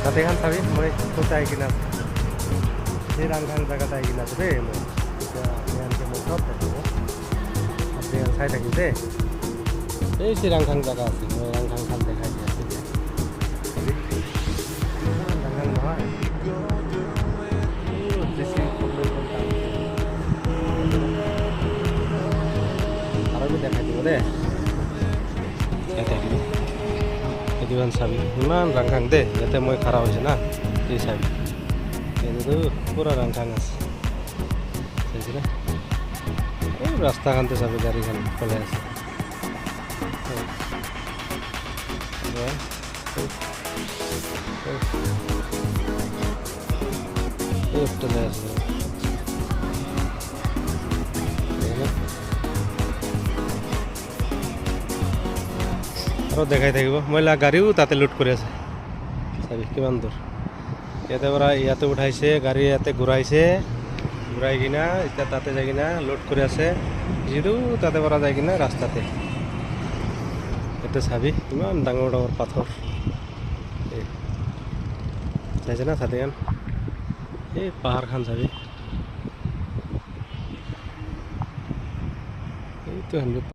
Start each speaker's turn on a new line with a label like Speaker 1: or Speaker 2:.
Speaker 1: তাতে খান চাবি মই ক'ত আহি কিনে আছোঁ সেই ৰাংখাং জেগাত আহি কিনে আছোঁ দেই মই এতিয়া এনেকৈ মই চব দেখাব আপুনি চাই থাকিম দেই এই শ্ৰীৰাংখাং জেগা আছে মই ৰাংখাং খান দেখাই দি আছোঁ এতিয়া ৰাংখাং নহয় আৰু দেখাই দিব দেই চাই থাকিবি এইটো চাবি ইমান ৰাংখাং দেই ইয়াতে মই খাৰা হৈছে না এই চাবি এইটো পুৰা ৰাংখাং আছে চাইছিলে এই ৰাস্তাখানতে চাবি গাড়ীখন চলাই আছে চলাই আছে আৰু দেখাই থাকিব মই গাড়ীও তাতে লোড কৰি আছে চাবি কিমান দূৰ ইয়াতে পৰা ইয়াতে উঠাইছে গাড়ী ইয়াতে ঘূৰাইছে ঘূৰাই কিনা এতিয়া তাতে যাই কিনা লোড কৰি আছে যিটো তাতে পৰা যাই কিনা ৰাস্তাতে এইটো চাবি ইমান ডাঙৰ ডাঙৰ পাথৰ চাইছে না চাতিখান এই পাহাৰখান চাবি এইটো